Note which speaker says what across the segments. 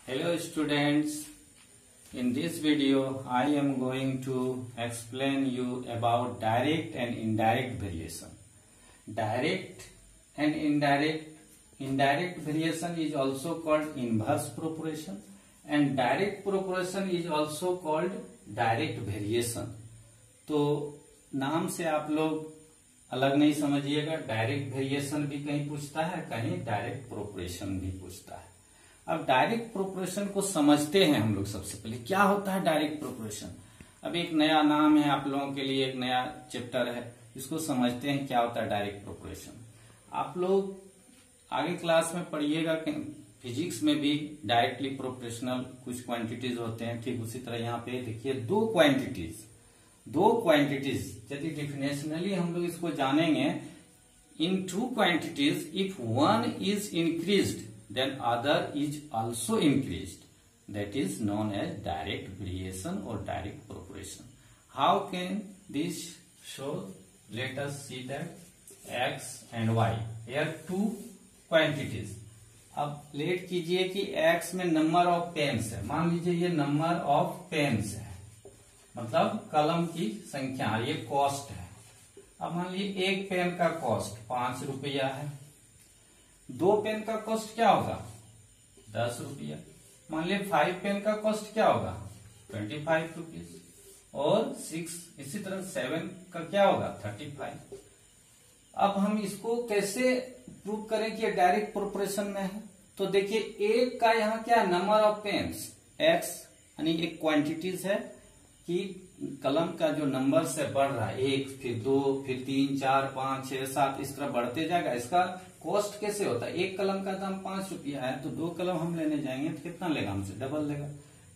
Speaker 1: Hello students, in this video I am going to explain you about direct and indirect variation. Direct and indirect variation is also called inverse proportion and direct proportion is also called direct variation. तो नाम से आप लोग अलग नहीं समझिएगा, direct variation भी कहीं पूछता है, कहीं डायरेक्ट प्रोपोर्शन भी पूछता है। अब डायरेक्ट प्रोपोर्शन को समझते हैं हम लोग। सबसे पहले क्या होता है डायरेक्ट प्रोपोर्शन। अब एक नया नाम है आप लोगों के लिए, एक नया चैप्टर है, इसको समझते हैं क्या होता है डायरेक्ट प्रोपोर्शन। आप लोग आगे क्लास में पढ़िएगा कि फिजिक्स में भी डायरेक्टली प्रोपोर्शनल कुछ क्वांटिटीज होते हैं, ठीक उसी तरह यहाँ पे देखिए दो क्वांटिटीज यदि डिफिनेशनली हम लोग इसको जानेंगे, in two quantities if one is increased then other is also increased, that is known as direct variation or direct proportion. How can this show? Let us see that x and y, here two quantities. अब late कीजिए कि x में number of pens है, मान लीजिए ये number of pens है, मतलब कलम की संख्या, ये कॉस्ट है। अब मान लीजिए एक पेन का कॉस्ट 5 रुपया है, दो पेन का कॉस्ट क्या होगा 10 रुपया। मान लीजिए 5 पेन का कॉस्ट क्या होगा 25 रुपीज, और 6 इसी तरह 7 का क्या होगा 35। अब हम इसको कैसे प्रूव करें कि ये डायरेक्ट प्रोपोर्शन में है। तो देखिए एक का यहाँ क्या नंबर ऑफ पेन्स x, यानी एक क्वांटिटीज है कि कलम का जो नंबर से बढ़ रहा है, 1 फिर 2 फिर 3 4 5 6 7 इस तरह बढ़ते जाएगा। इसका कॉस्ट कैसे होता है, एक कलम का दाम 5 रुपया है तो दो कलम हम लेने जाएंगे तो कितना लेगा, हमसे डबल लेगा,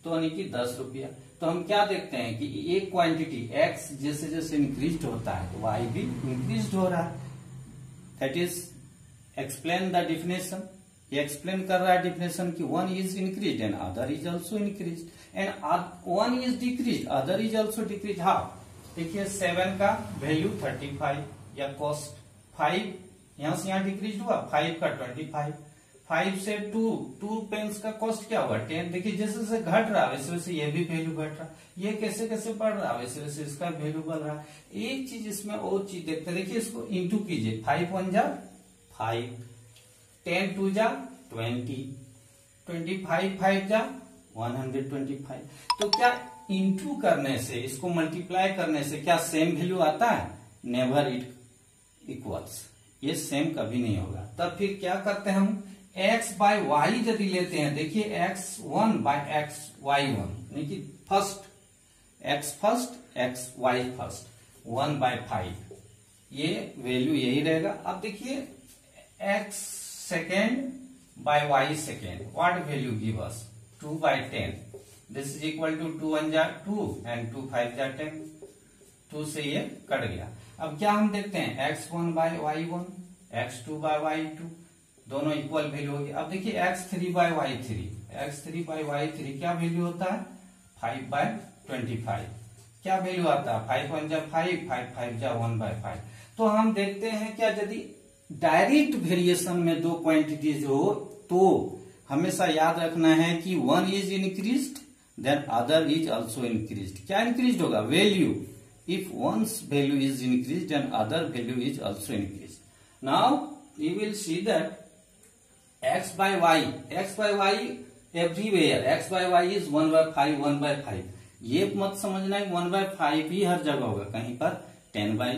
Speaker 1: तो यानी कि 10 रुपया। तो हम क्या देखते हैं कि एक क्वांटिटी x जैसे जैसे इंक्रीज होता है तो y भी इंक्रीज हो रहा है। That is explain the definition, ये एक्सप्लेन कर रहा है डिफिनेशन कि one is increase and other is also increase and one is decrease other is also decrease. How, देखिए 7 का वैल्यू 35 या कॉस्ट 5 यहां से यहां डिक्रीज हुआ, 5 का 25, 5 से 2 पेन्स का कॉस्ट क्या हुआ 10। देखिए जैसे जैसे घट रहा वैसे वैसे ये भी वैल्यू घट रहा, ये कैसे कैसे बढ़ रहा वैसे वैसे इसका वैल्यू बढ़ रहा। एक चीज इसमें और चीज देखते, देखिए इसको इंटू कीजिए, 5 1 जा 5, 10 2 जा 20, 25 5 जा 125। तो क्या इंटू करने से, इसको मल्टीप्लाई करने से क्या सेम वैल्यू आता है, नेवर इट इक्वल्स, ये सेम कभी नहीं होगा। तब फिर क्या करते हैं हम, x बाय वाई यदि लेते हैं, देखिए x1 बाय y1, यानी कि x y फर्स्ट 1 बाय 5, ये वैल्यू यही रहेगा। अब देखिए x second by y second, what value give us 2 by 10, this is equal to 2 1 जा 2 एंड 2 5 जा 10, 2 से ये कट गया। अब क्या हम देखते हैं x1 bye y1, x2 bye y2, दोनों इक्वल वैल्यू होगी। अब देखिए x3 bye y3, x3 bye y3 क्या वैल्यू होता है 5 बाय 25, क्या वैल्यू आता है 5 1 जा 5, 5 5 जा 1 बाय 5। तो हम देखते हैं क्या यदि डायरेक्ट वेरिएशन में दो क्वांटिटीज हो तो हमेशा याद रखना है कि one is increased then other is also increased. क्या इंक्रीज होगा, value. If one's value is increased and other value is also increased. Now we will see that x by y everywhere, x by y is 1 by 5 1 by 5। ये मत समझना है 1 by 5 ही हर जगह होगा, कहीं पर 10 by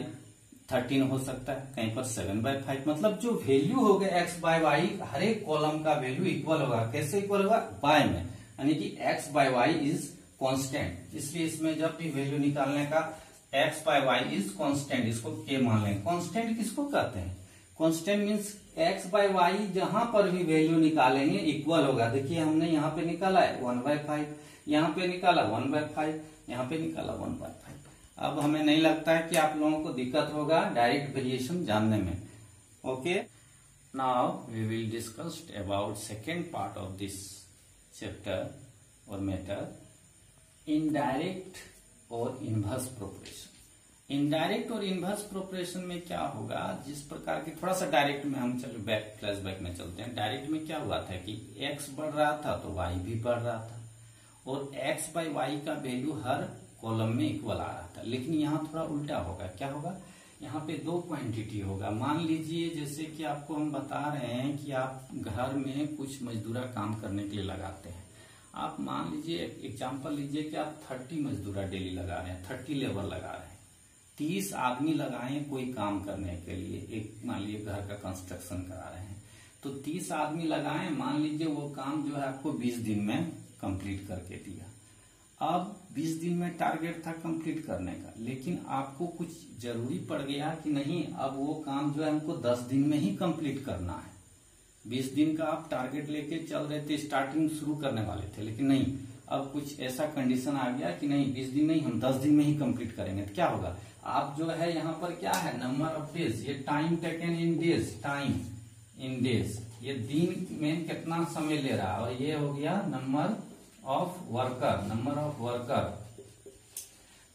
Speaker 1: 13 हो सकता है, कहीं पर 7 by 5। मतलब जो वैल्यू होगा x by y हर एक कॉलम का वैल्यू इक्वल होगा। कैसे इक्वल होगा, बाय में, यानी कि x by y is constant. इसलिए इसमें जब भी वैल्यू निकालने का x by y is constant, इसको k मान लें। कांस्टेंट किसको कहते हैं, constant means x by y जहां पर भी वैल्यू निकालेंगे इक्वल होगा। देखिए हमने यहाँ पे निकाला है 1 by 5, यहाँ पे निकाला 1 by 5, यहाँ पे निकाला 1 by 5। अब हमें नहीं लगता है कि आप लोगों को दिक्कत होगा डायरेक्ट वेरिएशन जानने में। Okay, now we will discuss about second part of this chapter और मैटर, इनडायरेक्ट और इनवर्स प्रोपोर्शन। इनडायरेक्ट और इनवर्स प्रोपोर्शन में क्या होगा, जिस प्रकार की थोड़ा सा डायरेक्ट में हम चलो फ्लैशबैक में चलते हैं। डायरेक्ट में क्या हुआ था कि x बढ़ रहा था तो y भी बढ़ रहा था और x बाई वाई का वैल्यू हर कॉलम में इक्वल आ रहा था। लेकिन यहाँ थोड़ा उल्टा होगा, क्या होगा, यहाँ पे दो क्वांटिटी होगा। मान लीजिए जैसे कि आपको हम बता रहे हैं कि आप घर में कुछ मजदूरा काम करने के लिए लगाते हैं। आप मान लीजिए एग्जांपल लीजिए कि आप 30 मजदूरा डेली लगा रहे हैं, 30 लेबर लगा रहे हैं। 30 आदमी लगाएं कोई काम करने के लिए, एक मान लीजिए घर का कंस्ट्रक्शन करा रहे हैं तो 30 आदमी लगाएं। मान लीजिए वो काम जो है आपको 20 दिन में कंप्लीट करके दिया। अब 20 दिन में टारगेट था कंप्लीट करने का, लेकिन आपको कुछ जरूरी पड़ गया कि नहीं अब वो काम जो है हमको 10 दिन में ही कंप्लीट करना है। 20 दिन का आप टारगेट लेके चल रहे थे, स्टार्टिंग शुरू करने वाले थे, लेकिन नहीं अब कुछ ऐसा कंडीशन आ गया कि नहीं 20 दिन नहीं हम 10 दिन में ही कंप्लीट करेंगे। तो क्या होगा, आप जो है यहाँ पर क्या है नंबर ऑफ डेज, ये time taken in days, time in days, ये दिन में कितना समय ले रहा है, और ये हो गया number of worker, number of worker.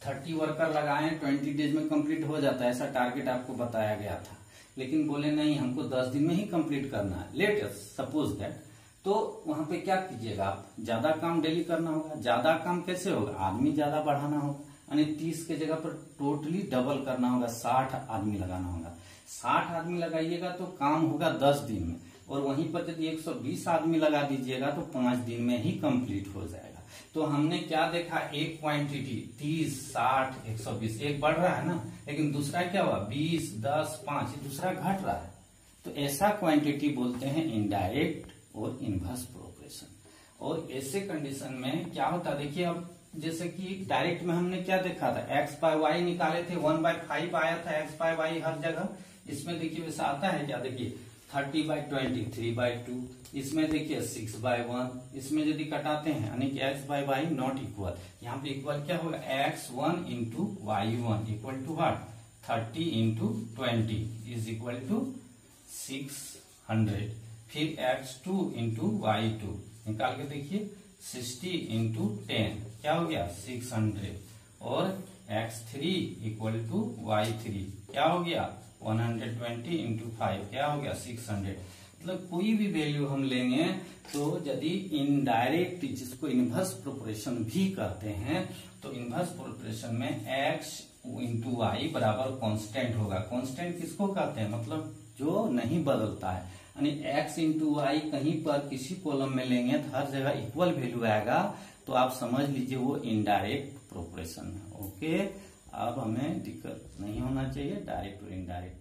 Speaker 1: 30 worker लगाए 20 डेज में कंप्लीट हो जाता है, ऐसा टारगेट आपको बताया गया था। लेकिन बोले नहीं हमको 10 दिन में ही कंप्लीट करना है, लेट अस सपोज दैट। तो वहां पे क्या कीजिएगा, आप ज्यादा काम डेली करना होगा। ज्यादा काम कैसे होगा, आदमी ज्यादा बढ़ाना होगा, यानी 30 के जगह पर टोटली डबल करना होगा, 60 आदमी लगाना होगा। 60 आदमी लगाइएगा तो काम होगा 10 दिन में, और वहीं पर यदि 120 आदमी लगा दीजिएगा तो 5 दिन में ही कंप्लीट हो जाएगा। तो हमने क्या देखा, एक क्वांटिटी 30, 60, 120 एक बढ़ रहा है ना, लेकिन दूसरा क्या हुआ 20, 10, 5 दूसरा घट रहा है। तो ऐसा क्वांटिटी बोलते हैं इनडायरेक्ट और इनवर्स प्रोपोर्शन। और ऐसे कंडीशन में क्या होता है, देखिए अब जैसे कि डायरेक्ट में हमने क्या देखा था, x बाय वाई निकाले थे, 1/5 आया था x बाय वाई हर जगह। इसमें देखिए वैसा आता है क्या, देखिए 30/20 3/2, इसमें देखिए 6/1, इसमें यदि कटाते हैं यानी कि x by y not equal, यहाँ पे इक्वल क्या होगा x1 into y1 equal to what 30 into 20 is equal to 600। फिर x2 इंटू y2 निकाल के देखिए 60 इंटू 10 क्या हो गया 600, और x3 इक्वल टू y3 क्या हो गया 120 इंटू 5 क्या हो गया 600। मतलब कोई भी वैल्यू हम लेंगे तो यदि इनडायरेक्ट जिसको इनवर्स प्रोपोर्शन भी कहते हैं, तो इनवर्स प्रोपोर्शन में x इंटू वाई बराबर कांस्टेंट होगा। कांस्टेंट किसको कहते हैं, मतलब जो नहीं बदलता है, यानी x इंटू वाई कहीं पर किसी कॉलम में लेंगे तो हर जगह इक्वल वैल्यू आएगा, तो आप समझ लीजिए वो इनडायरेक्ट प्रोपोर्शन है। ओके, अब हमें दिक्कत नहीं होना चाहिए डायरेक्ट और इनडायरेक्ट